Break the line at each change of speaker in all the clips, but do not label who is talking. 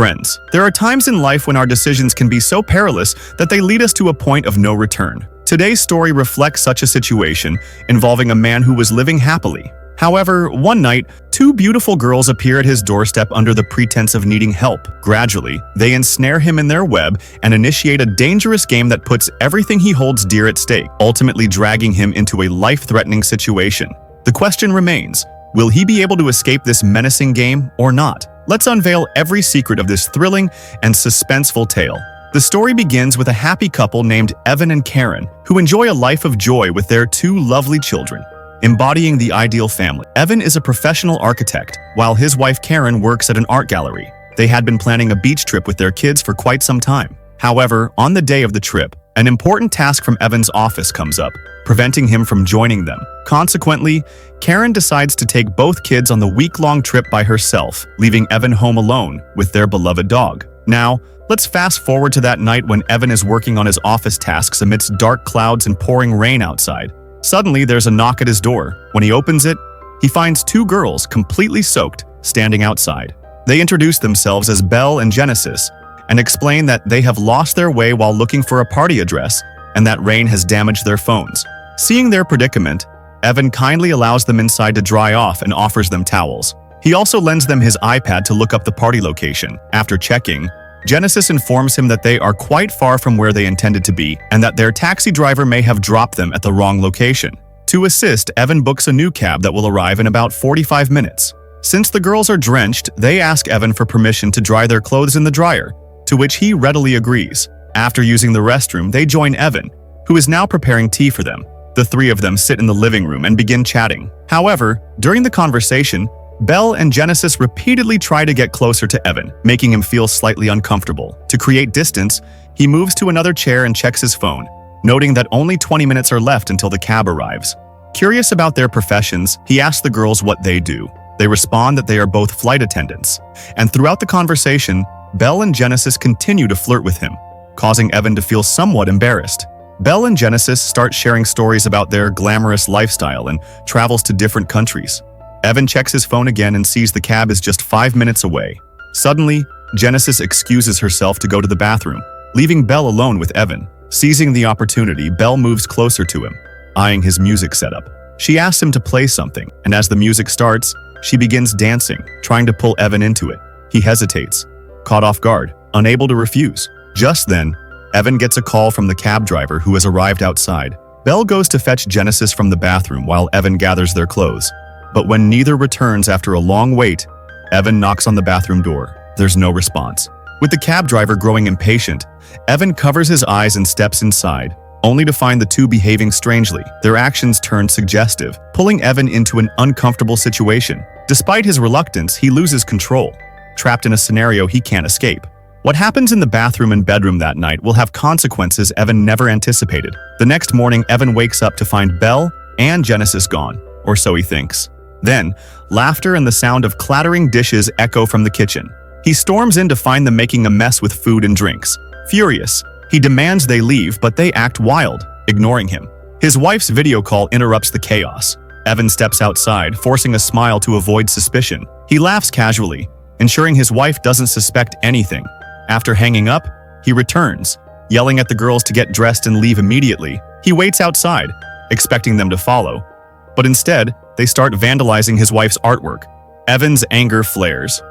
Friends, there are times in life when our decisions can be so perilous that they lead us to a point of no return. Today's story reflects such a situation involving a man who was living happily. However, one night, two beautiful girls appear at his doorstep under the pretense of needing help. Gradually, they ensnare him in their web and initiate a dangerous game that puts everything he holds dear at stake, ultimately dragging him into a life-threatening situation. The question remains, will he be able to escape this menacing game or not? Let's unveil every secret of this thrilling and suspenseful tale. The story begins with a happy couple named Evan and Karen, who enjoy a life of joy with their two lovely children, embodying the ideal family. Evan is a professional architect, while his wife Karen works at an art gallery. They had been planning a beach trip with their kids for quite some time. However, on the day of the trip, an important task from Evan's office comes up, preventing him from joining them. Consequently, Karen decides to take both kids on the week-long trip by herself, leaving Evan home alone with their beloved dog. Now, let's fast forward to that night when Evan is working on his office tasks amidst dark clouds and pouring rain outside. Suddenly, there's a knock at his door. When he opens it, he finds two girls, completely soaked, standing outside. They introduce themselves as Belle and Genesis and explain that they have lost their way while looking for a party address and that rain has damaged their phones. Seeing their predicament, Evan kindly allows them inside to dry off and offers them towels. He also lends them his iPad to look up the party location. After checking, Genesis informs him that they are quite far from where they intended to be and that their taxi driver may have dropped them at the wrong location. To assist, Evan books a new cab that will arrive in about 45 minutes. Since the girls are drenched, they ask Evan for permission to dry their clothes in the dryer, to which he readily agrees. After using the restroom, they join Evan, who is now preparing tea for them. The three of them sit in the living room and begin chatting. However, during the conversation, Belle and Genesis repeatedly try to get closer to Evan, making him feel slightly uncomfortable. To create distance, he moves to another chair and checks his phone, noting that only 20 minutes are left until the cab arrives. Curious about their professions, he asks the girls what they do. They respond that they are both flight attendants, and throughout the conversation, Belle and Genesis continue to flirt with him, causing Evan to feel somewhat embarrassed. Belle and Genesis start sharing stories about their glamorous lifestyle and travels to different countries. Evan checks his phone again and sees the cab is just 5 minutes away. Suddenly, Genesis excuses herself to go to the bathroom, leaving Belle alone with Evan. Seizing the opportunity, Belle moves closer to him, eyeing his music setup. She asks him to play something, and as the music starts, she begins dancing, trying to pull Evan into it. He hesitates, caught off guard, unable to refuse. Just then, Evan gets a call from the cab driver who has arrived outside. Belle goes to fetch Genesis from the bathroom while Evan gathers their clothes. But when neither returns after a long wait, Evan knocks on the bathroom door. There's no response. With the cab driver growing impatient, Evan covers his eyes and steps inside, only to find the two behaving strangely. Their actions turn suggestive, pulling Evan into an uncomfortable situation. Despite his reluctance, he loses control, trapped in a scenario he can't escape. What happens in the bathroom and bedroom that night will have consequences Evan never anticipated. The next morning, Evan wakes up to find Belle and Genesis gone, or so he thinks. Then, laughter and the sound of clattering dishes echo from the kitchen. He storms in to find them making a mess with food and drinks. Furious, he demands they leave, but they act wild, ignoring him. His wife's video call interrupts the chaos. Evan steps outside, forcing a smile to avoid suspicion. He laughs casually, ensuring his wife doesn't suspect anything. After hanging up, he returns, yelling at the girls to get dressed and leave immediately. He waits outside, expecting them to follow, but instead, they start vandalizing his wife's artwork. Evan's anger flares.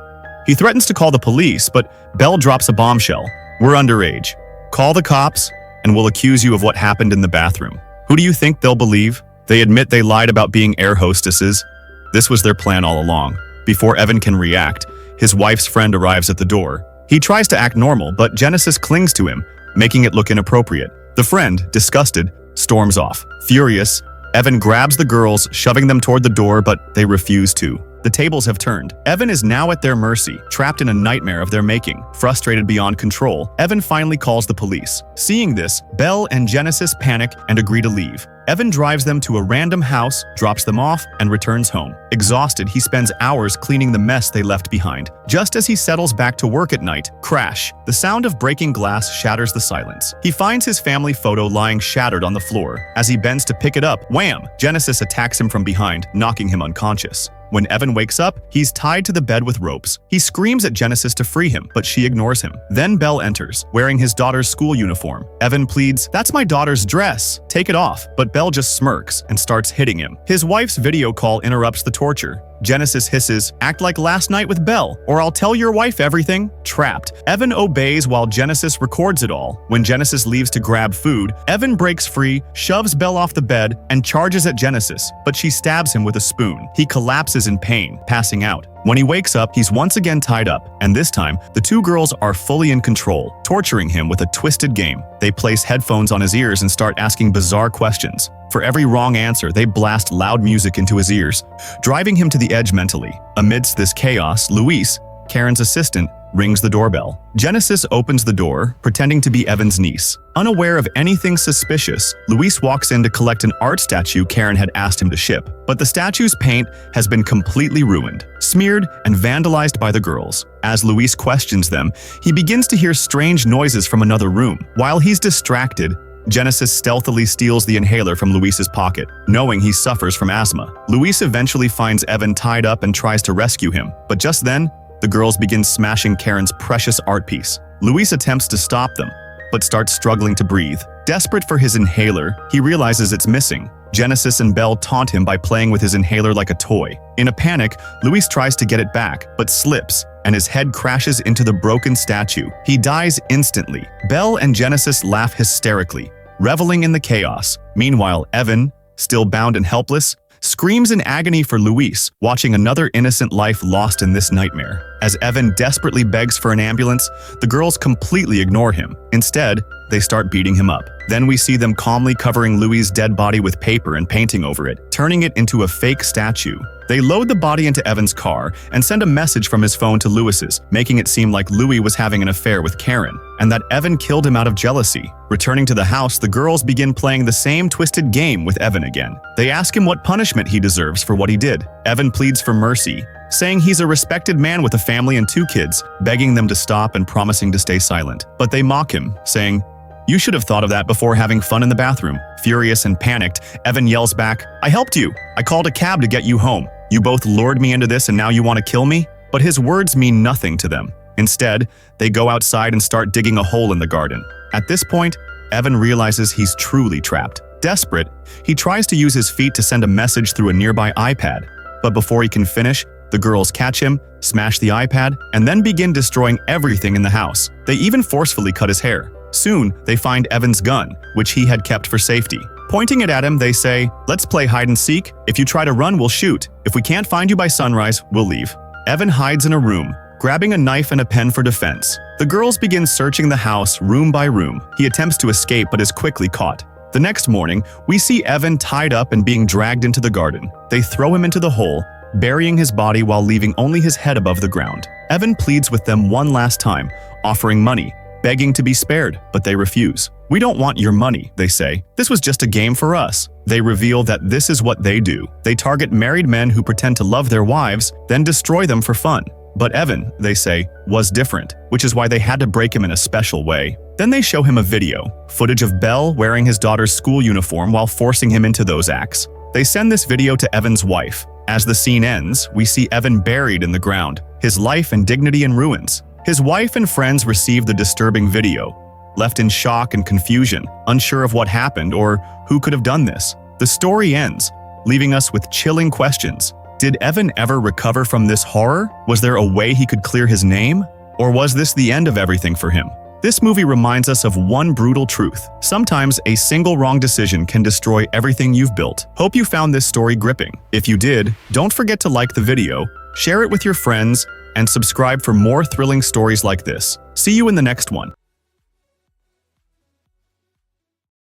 He threatens to call the police, but Belle drops a bombshell. "We're underage. Call the cops, and we'll accuse you of what happened in the bathroom." Who do you think they'll believe? They admit they lied about being air hostesses. This was their plan all along. Before Evan can react, his wife's friend arrives at the door. He tries to act normal, but Genesis clings to him, making it look inappropriate. The friend, disgusted, storms off. Furious, Evan grabs the girls, shoving them toward the door, but they refuse to. The tables have turned. Evan is now at their mercy, trapped in a nightmare of their making. Frustrated beyond control, Evan finally calls the police. Seeing this, Belle and Genesis panic and agree to leave. Evan drives them to a random house, drops them off, and returns home. Exhausted, he spends hours cleaning the mess they left behind. Just as he settles back to work at night, crash! The sound of breaking glass shatters the silence. He finds his family photo lying shattered on the floor. As he bends to pick it up, wham! Genesis attacks him from behind, knocking him unconscious. When Evan wakes up, he's tied to the bed with ropes. He screams at Genesis to free him, but she ignores him. Then Bell enters, wearing his daughter's school uniform. Evan pleads, "That's my daughter's dress. Take it off." But Bell just smirks and starts hitting him. His wife's video call interrupts the torture. Genesis hisses, "Act like last night with Bell, or I'll tell your wife everything." Trapped, Evan obeys while Genesis records it all. When Genesis leaves to grab food, Evan breaks free, shoves Bell off the bed, and charges at Genesis, but she stabs him with a spoon. He collapses in pain, passing out. When he wakes up, he's once again tied up, and this time, the two girls are fully in control, torturing him with a twisted game. They place headphones on his ears and start asking bizarre questions. For every wrong answer, they blast loud music into his ears, driving him to the edge mentally. Amidst this chaos, Louise, Karen's assistant, rings the doorbell. Genesis opens the door, pretending to be Evan's niece. Unaware of anything suspicious, Luis walks in to collect an art statue Karen had asked him to ship. But the statue's paint has been completely ruined, smeared, and vandalized by the girls. As Luis questions them, he begins to hear strange noises from another room. While he's distracted, Genesis stealthily steals the inhaler from Luis's pocket, knowing he suffers from asthma. Luis eventually finds Evan tied up and tries to rescue him, but just then, the girls begin smashing Karen's precious art piece. Luis attempts to stop them, but starts struggling to breathe. Desperate for his inhaler, he realizes it's missing. Genesis and Belle taunt him by playing with his inhaler like a toy. In a panic, Luis tries to get it back, but slips, and his head crashes into the broken statue. He dies instantly. Belle and Genesis laugh hysterically, reveling in the chaos. Meanwhile, Evan, still bound and helpless, screams in agony for Luis, watching another innocent life lost in this nightmare. As Evan desperately begs for an ambulance, the girls completely ignore him. Instead, they start beating him up. Then we see them calmly covering Louis' dead body with paper and painting over it, turning it into a fake statue. They load the body into Evan's car and send a message from his phone to Louis's, making it seem like Louis was having an affair with Karen, and that Evan killed him out of jealousy. Returning to the house, the girls begin playing the same twisted game with Evan again. They ask him what punishment he deserves for what he did. Evan pleads for mercy, saying he's a respected man with a family and 2 kids, begging them to stop and promising to stay silent. But they mock him, saying, "You should have thought of that before having fun in the bathroom." Furious and panicked, Evan yells back, "I helped you. I called a cab to get you home. You both lured me into this and now you want to kill me?" But his words mean nothing to them. Instead, they go outside and start digging a hole in the garden. At this point, Evan realizes he's truly trapped. Desperate, he tries to use his feet to send a message through a nearby iPad. But before he can finish, the girls catch him, smash the iPad, and then begin destroying everything in the house. They even forcefully cut his hair. Soon, they find Evan's gun, which he had kept for safety. Pointing it at him, they say, "Let's play hide and seek. If you try to run, we'll shoot. If we can't find you by sunrise, we'll leave." Evan hides in a room, grabbing a knife and a pen for defense. The girls begin searching the house room by room. He attempts to escape but is quickly caught. The next morning, we see Evan tied up and being dragged into the garden. They throw him into the hole, burying his body while leaving only his head above the ground. Evan pleads with them one last time, offering money, begging to be spared, but they refuse. "We don't want your money," they say. "This was just a game for us." They reveal that this is what they do. They target married men who pretend to love their wives, then destroy them for fun. But Evan, they say, was different, which is why they had to break him in a special way. Then they show him a video, footage of Bell wearing his daughter's school uniform while forcing him into those acts. They send this video to Evan's wife. As the scene ends, we see Evan buried in the ground, his life and dignity in ruins. His wife and friends receive the disturbing video, left in shock and confusion, unsure of what happened or who could have done this. The story ends, leaving us with chilling questions. Did Evan ever recover from this horror? Was there a way he could clear his name? Or was this the end of everything for him? This movie reminds us of one brutal truth. Sometimes a single wrong decision can destroy everything you've built. Hope you found this story gripping. If you did, don't forget to like the video, share it with your friends, and subscribe for more thrilling stories like this. See you in the next one.